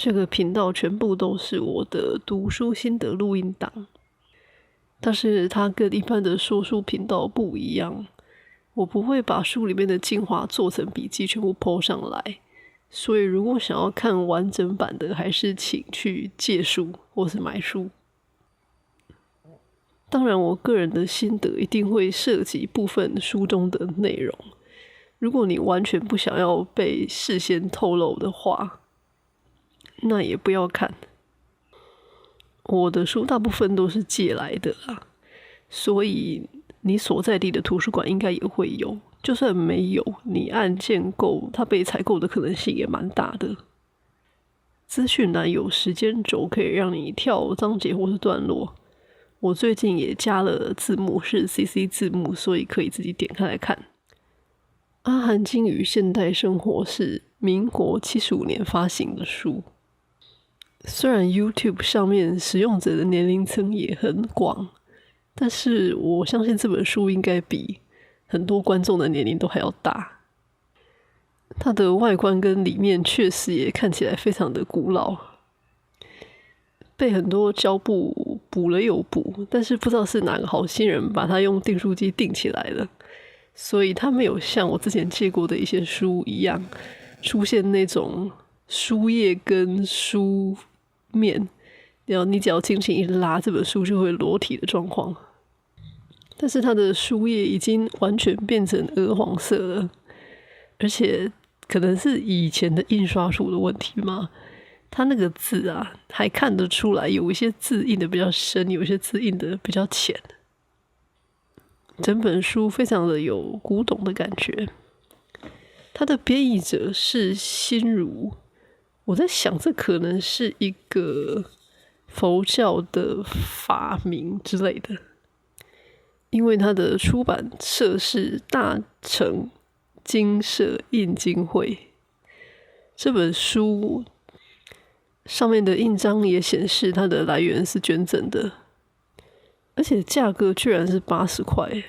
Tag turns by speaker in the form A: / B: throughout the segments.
A: 这个频道全部都是我的读书心得录音档，但是它跟一般的说书频道不一样，我不会把书里面的精华做成笔记全部 po 上来，所以如果想要看完整版的，还是请去借书或是买书。当然我个人的心得一定会涉及部分书中的内容，如果你完全不想要被事先透露的话，那也不要看。我的书大部分都是借来的啦，所以你所在地的图书馆应该也会有，就算没有，你按键购，它被采购的可能性也蛮大的。资讯栏有时间轴可以让你跳章节或是段落，我最近也加了字幕，是 CC 字幕，所以可以自己点开来看。阿含经与现代生活是民国75年发行的书，虽然 YouTube 上面使用者的年龄层也很广，但是我相信这本书应该比很多观众的年龄都还要大。它的外观跟里面确实也看起来非常的古老，被很多胶布补了又补，但是不知道是哪个好心人把它用订书机订起来了，所以它没有像我之前借过的一些书一样出现那种书页跟书面，然后你只要轻轻一拉，这本书就会裸体的状况。但是它的书页已经完全变成鹅黄色了，而且可能是以前的印刷术的问题嘛，它那个字啊还看得出来，有一些字印的比较深，有一些字印的比较浅。整本书非常的有古董的感觉。它的编译者是心如，我在想这可能是一个佛教的法名之类的，因为它的出版社是大成经社印经会。这本书上面的印章也显示它的来源是捐赠的，而且价格居然是80块。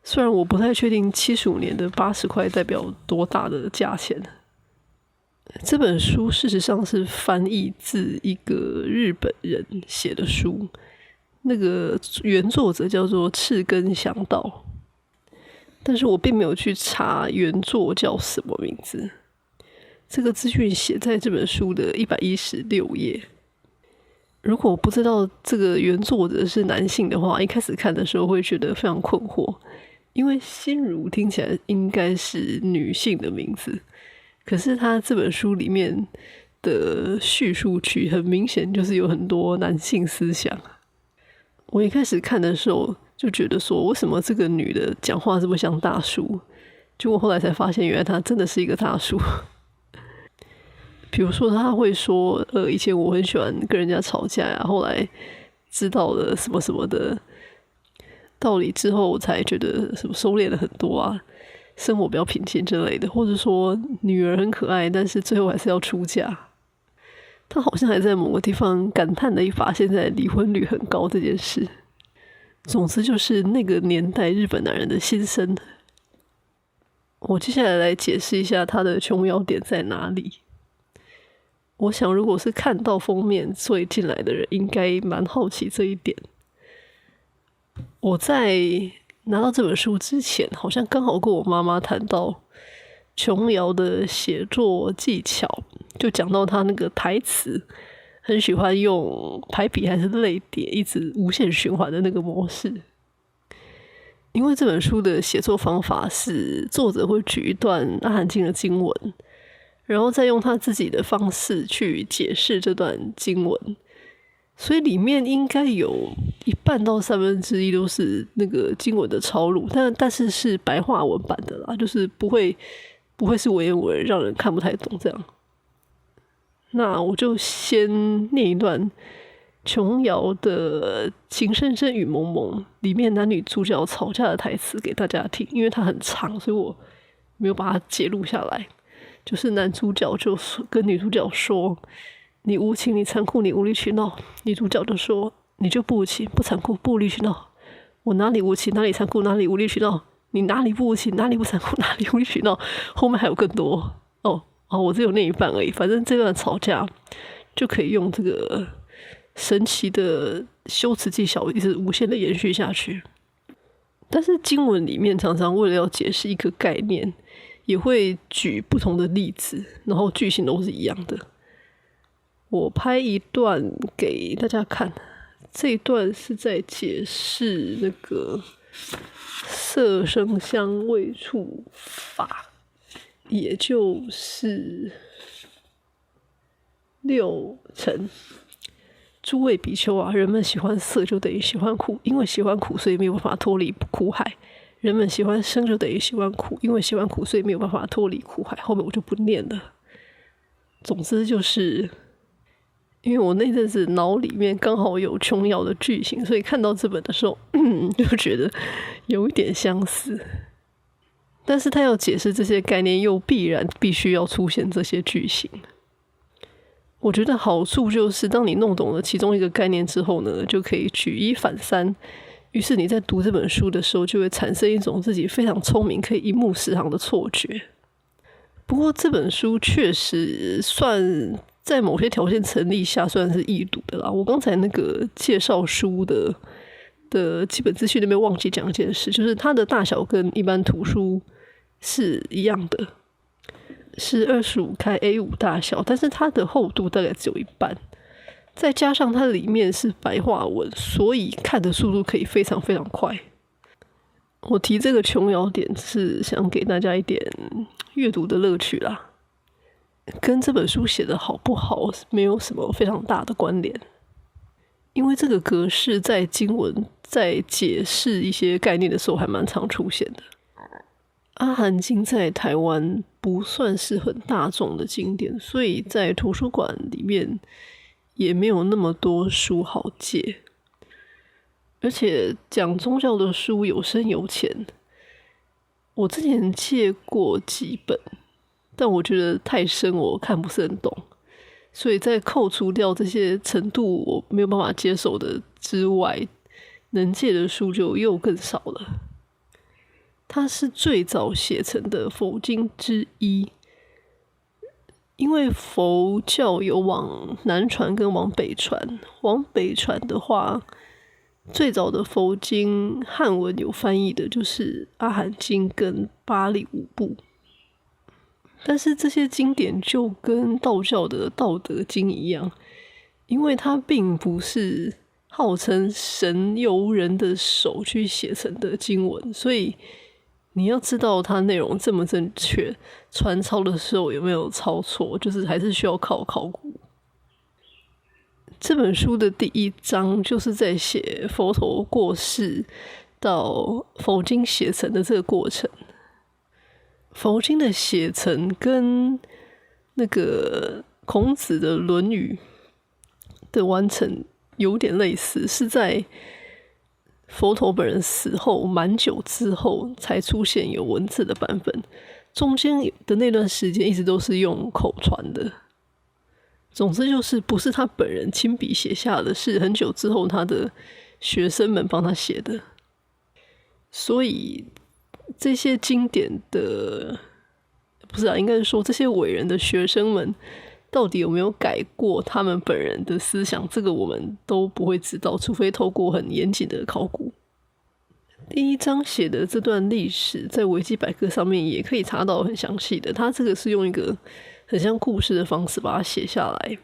A: 虽然我不太确定75年的80块代表多大的价钱。这本书事实上是翻译自一个日本人写的书，那个原作者叫做赤根祥道，但是我并没有去查原作叫什么名字。这个资讯写在这本书的116页。如果不知道这个原作者是男性的话，一开始看的时候会觉得非常困惑，因为心如听起来应该是女性的名字，可是他这本书里面的叙述曲很明显就是有很多男性思想。我一开始看的时候就觉得说，为什么这个女的讲话这么像大叔？结果后来才发现，原来她真的是一个大叔。比如说他会说以前我很喜欢跟人家吵架呀，后来知道了什么什么的道理之后，我才觉得什么收敛了很多啊，生活比较平静之类的，或者说女儿很可爱，但是最后还是要出嫁。他好像还在某个地方感叹了一把现在离婚率很高这件事。总之就是那个年代日本男人的心声。我接下来来解释一下他的琼瑶点在哪里。我想如果是看到封面所以进来的人应该蛮好奇这一点。我在拿到这本书之前好像刚好跟我妈妈谈到琼瑶的写作技巧，就讲到他那个台词很喜欢用排比还是类叠一直无限循环的那个模式。因为这本书的写作方法是作者会举一段阿含经的经文，然后再用他自己的方式去解释这段经文，所以里面应该有1半到1/3都是那个经文的抄录，但是是白话文版的啦，就是不会是文言文让人看不太懂这样。那我就先念一段琼瑶的《情深深雨蒙蒙》里面男女主角吵架的台词给大家听，因为它很长，所以我没有把它截录下来。就是男主角就跟女主角说，你无情你残酷你无理取闹，女主角就说，你就不无情不残酷不无理取闹，我哪里无情哪里残酷哪里无理取闹，你哪里不无情哪里不残酷哪里无理取闹。后面还有更多我只有那一半而已，反正这段吵架就可以用这个神奇的修辞技巧一直无限的延续下去。但是经文里面常常为了要解释一个概念，也会举不同的例子，然后句型都是一样的。我拍一段给大家看，这一段是在解释那个色声香味触法，也就是六尘。诸位比丘啊，人们喜欢色就等于喜欢苦，因为喜欢苦，所以没有办法脱离苦海。人们喜欢生就等于喜欢苦，因为喜欢苦，所以没有办法脱离苦海。后面我就不念了。总之就是，因为我那阵子脑里面刚好有琼瑶的剧情，所以看到这本的时候，就觉得有一点相似。但是他要解释这些概念，又必须要出现这些句型。我觉得好处就是，当你弄懂了其中一个概念之后呢，就可以举一反三。于是你在读这本书的时候，就会产生一种自己非常聪明，可以一目十行的错觉。不过这本书确实算在某些条件成立下算是易读的啦。我刚才那个介绍书的基本资讯那边忘记讲一件事，就是它的大小跟一般图书是一样的，是25开 A5 大小，但是它的厚度大概只有一半，再加上它里面是白话文，所以看的速度可以非常非常快。我提这个琼瑶点是想给大家一点阅读的乐趣啦，跟这本书写的好不好没有什么非常大的关联，因为这个格式在经文在解释一些概念的时候还蛮常出现的。阿含经在台湾不算是很大众的经典，所以在图书馆里面也没有那么多书好借，而且讲宗教的书有深有浅。我之前借过几本，但我觉得太深我看不是很懂，所以在扣除掉这些程度我没有办法接受的之外，能借的书就又更少了。它是最早写成的佛经之一，因为佛教有往南传跟往北传。往北传的话，最早的佛经汉文有翻译的就是阿含经跟巴利五部，但是这些经典就跟道教的道德经一样，因为它并不是号称神由人的手去写成的经文，所以你要知道它内容正不正确，传抄的时候有没有抄错，就是还是需要靠考古。这本书的第一章就是在写佛陀过世到佛经写成的这个过程。佛经的写成跟那个孔子的《论语》的完成有点类似，是在佛陀本人死后蛮久之后才出现有文字的版本，中间的那段时间一直都是用口传的。总之就是不是他本人亲笔写下的，是很久之后他的学生们帮他写的。所以这些经典的不是应该是说这些伟人的学生们到底有没有改过他们本人的思想，这个我们都不会知道，除非透过很严谨的考古。第一章写的这段历史在维基百科上面也可以查到很详细的，他这个是用一个很像故事的方式把它写下来。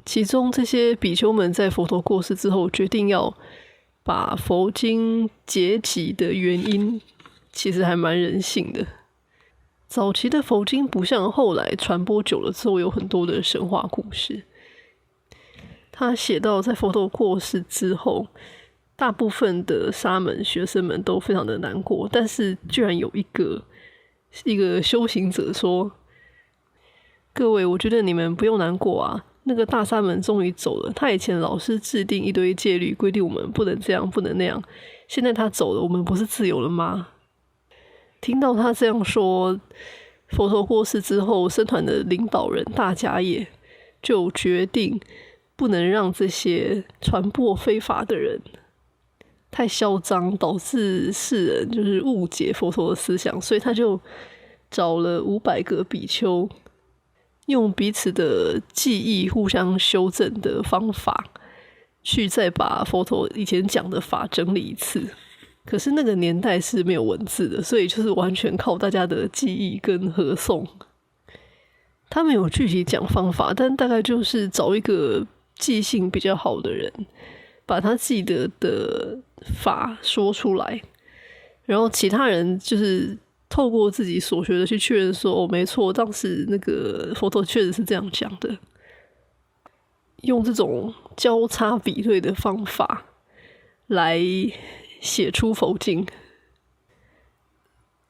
A: 其中这些比丘们在佛陀过世之后决定要把佛经结集的原因其实还蛮人性的。早期的佛经不像后来传播久了之后有很多的神话故事，他写到在佛陀过世之后，大部分的沙门学生们都非常的难过，但是居然有一个修行者说，各位我觉得你们不用难过啊，那个大沙门终于走了，他以前老是制定一堆戒律规定我们不能这样不能那样，现在他走了，我们不是自由了吗？听到他这样说，佛陀过世之后，僧团的领导人大迦叶就决定不能让这些传播非法的人太嚣张，导致世人就是误解佛陀的思想，所以他就找了500个比丘，用彼此的记忆互相修正的方法，去再把佛陀以前讲的法整理一次。可是那个年代是没有文字的，所以就是完全靠大家的记忆跟合诵。他们有具体讲方法，但大概就是找一个记性比较好的人，把他记得的法说出来，然后其他人就是透过自己所学的去确认说，没错，当时那个佛陀确实是这样讲的。用这种交叉比对的方法来写出佛经。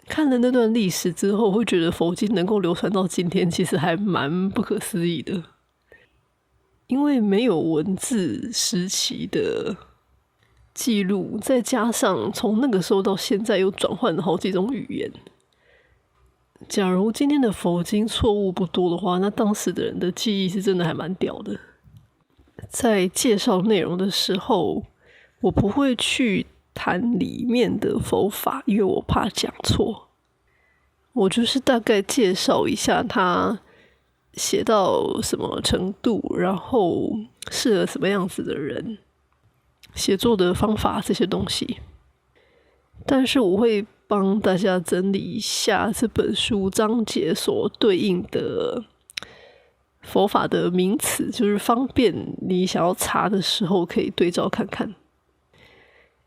A: 看了那段历史之后，会觉得佛经能够流传到今天，其实还蛮不可思议的。因为没有文字时期的记录，再加上从那个时候到现在又转换了好几种语言。假如今天的佛经错误不多的话，那当时的人的记忆是真的还蛮屌的。在介绍内容的时候，我不会去谈里面的佛法，因为我怕讲错。我就是大概介绍一下他写到什么程度，然后适合什么样子的人，写作的方法这些东西。但是我会帮大家整理一下这本书章节所对应的佛法的名词，就是方便你想要查的时候可以对照看看。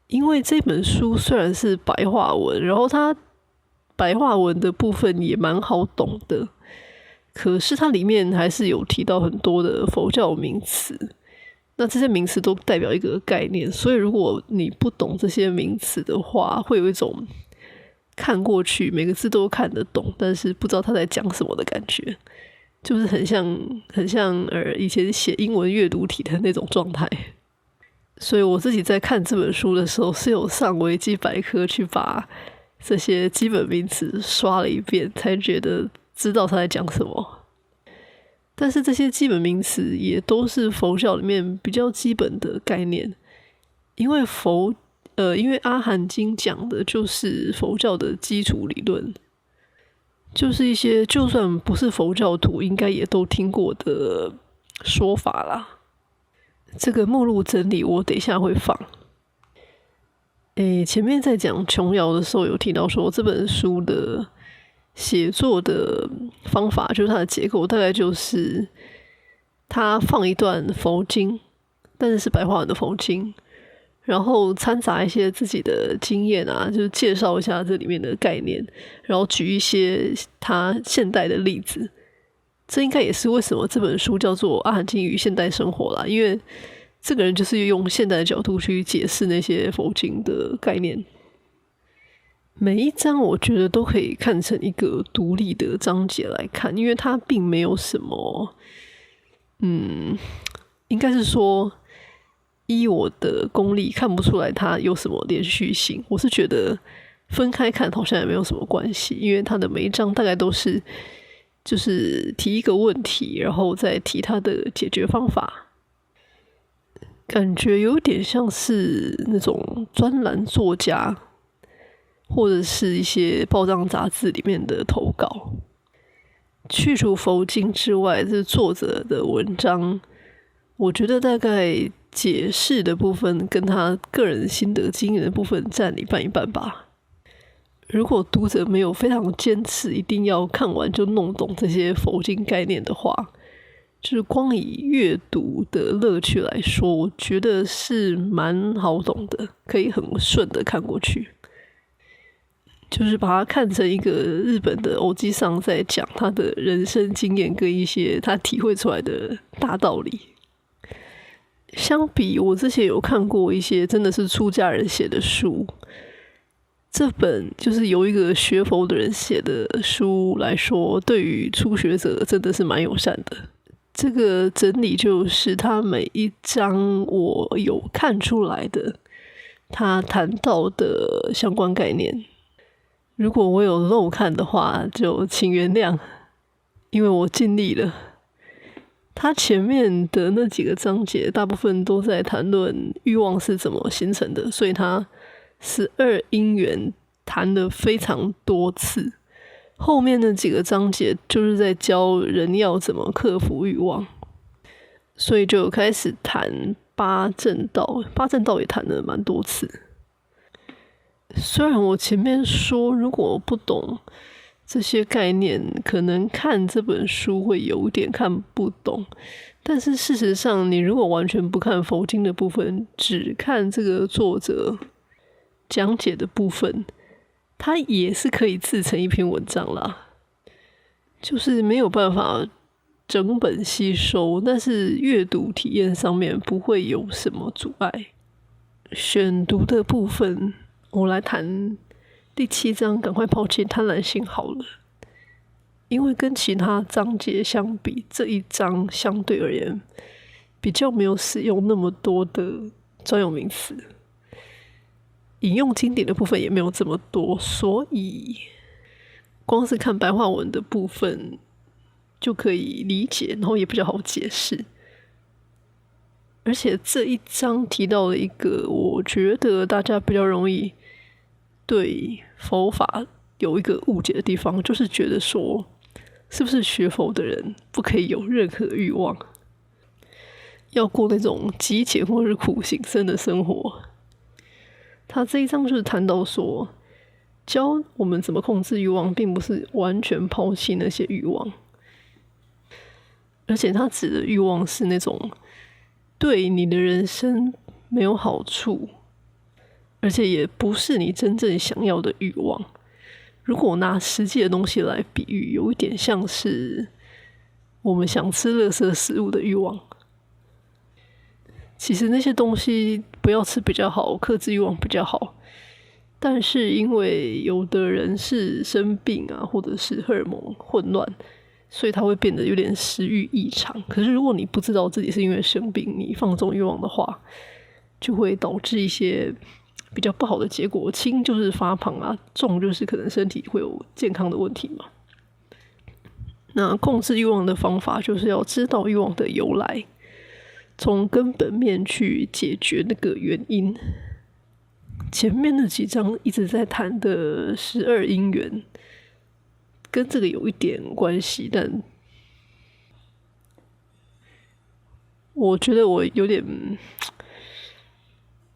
A: 因为这本书虽然是白话文，然后它白话文的部分也蛮好懂的，可是它里面还是有提到很多的佛教名词，那这些名词都代表一个概念，所以如果你不懂这些名词的话，会有一种看过去每个字都看得懂，但是不知道他在讲什么的感觉，就是很像以前写英文阅读题的那种状态。所以我自己在看这本书的时候，是有上维基百科去把这些基本名词刷了一遍，才觉得知道他在讲什么。但是这些基本名词也都是佛教里面比较基本的概念，因为阿含经讲的就是佛教的基础理论，就是一些就算不是佛教徒应该也都听过的说法啦。这个目录整理我等一下会放。前面在讲琼瑶的时候有提到说，这本书的写作的方法，就是它的结构大概就是他放一段佛经，但是是白话文的佛经，然后掺杂一些自己的经验啊，就是介绍一下这里面的概念，然后举一些他现代的例子。这应该也是为什么这本书叫做《阿含经与现代生活》啦，因为这个人就是用现代的角度去解释那些佛经的概念。每一章我觉得都可以看成一个独立的章节来看，因为它并没有什么应该是说依我的功力看不出来它有什么连续性。我是觉得分开看好像也没有什么关系，因为它的每一章大概都是就是提一个问题，然后再提它的解决方法，感觉有点像是那种专栏作家或者是一些报章杂志里面的投稿。去除佛经之外，这作者的文章我觉得大概解释的部分跟他个人心得经验的部分占一半一半吧。如果读者没有非常坚持一定要看完就弄懂这些佛经概念的话，就是光以阅读的乐趣来说，我觉得是蛮好懂的，可以很顺的看过去。就是把它看成一个日本的欧吉桑在讲他的人生经验跟一些他体会出来的大道理。相比我之前有看过一些真的是出家人写的书，这本就是由一个学佛的人写的书来说，对于初学者真的是蛮友善的。这个整理就是他每一章我有看出来的他谈到的相关概念，如果我有漏看的话就请原谅，因为我尽力了。他前面的那几个章节大部分都在谈论欲望是怎么形成的，所以他12因缘谈了非常多次，后面那几个章节就是在教人要怎么克服欲望，所以就开始谈八正道。八正道也谈了蛮多次。虽然我前面说如果不懂这些概念，可能看这本书会有点看不懂，但是事实上你如果完全不看佛经的部分，只看这个作者讲解的部分，它也是可以自成一篇文章啦，就是没有办法整本吸收，但是阅读体验上面不会有什么阻碍。选读的部分，我来谈第7章，赶快抛弃贪婪心好了。因为跟其他章节相比，这一章相对而言比较没有使用那么多的专有名词，引用经典的部分也没有这么多，所以光是看白话文的部分就可以理解，然后也比较好解释。而且这一章提到了一个我觉得大家比较容易对佛法有一个误解的地方，就是觉得说是不是学佛的人不可以有任何欲望，要过那种极简或是苦行僧的生活。他这一章就是谈到说，教我们怎么控制欲望，并不是完全抛弃那些欲望，而且他指的欲望是那种对你的人生没有好处，而且也不是你真正想要的欲望。如果拿实际的东西来比喻，有一点像是我们想吃垃圾食物的欲望。其实那些东西不要吃比较好，克制欲望比较好。但是因为有的人是生病啊，或者是荷尔蒙混乱，所以他会变得有点食欲异常。可是如果你不知道自己是因为生病，你放纵欲望的话，就会导致一些比较不好的结果。轻就是发胖啊，重就是可能身体会有健康的问题嘛。那控制欲望的方法就是要知道欲望的由来，从根本面去解决那个原因。前面那几章一直在谈的12因缘跟这个有一点关系，但我觉得我有点，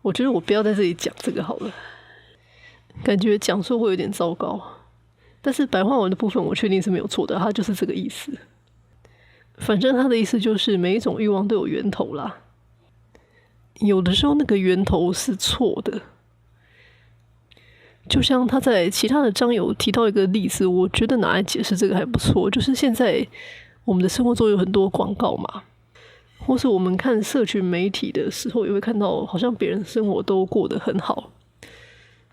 A: 我觉得我不要在这里讲这个好了，感觉讲错会有点糟糕。但是白话文的部分我确定是没有错的，它就是这个意思。反正他的意思就是每一种欲望都有源头啦，有的时候那个源头是错的。就像他在其他的章有提到一个例子，我觉得拿来解释这个还不错，就是现在我们的生活中有很多广告嘛，或是我们看社群媒体的时候也会看到好像别人生活都过得很好，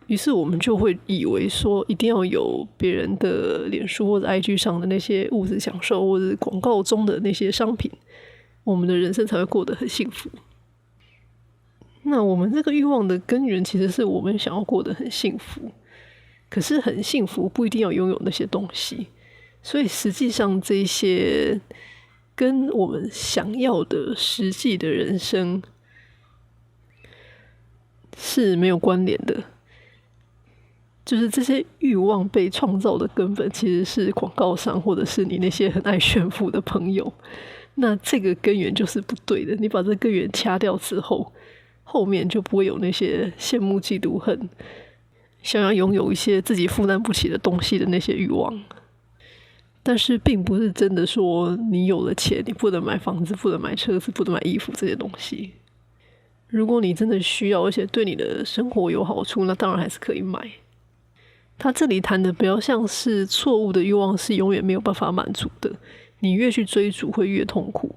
A: 于是我们就会以为说一定要有别人的脸书或者 IG 上的那些物质享受，或者广告中的那些商品，我们的人生才会过得很幸福。那我们这个欲望的根源其实是我们想要过得很幸福，可是很幸福不一定要拥有那些东西，所以实际上这些跟我们想要的实际的人生是没有关联的。就是这些欲望被创造的根本其实是广告商，或者是你那些很爱炫富的朋友。那这个根源就是不对的，你把这个根源掐掉之后，后面就不会有那些羡慕嫉妒恨，想要拥有一些自己负担不起的东西的那些欲望。但是并不是真的说你有了钱你不能买房子，不能买车子，不能买衣服这些东西。如果你真的需要，而且对你的生活有好处，那当然还是可以买。他这里谈的比较像是错误的欲望是永远没有办法满足的，你越去追逐会越痛苦。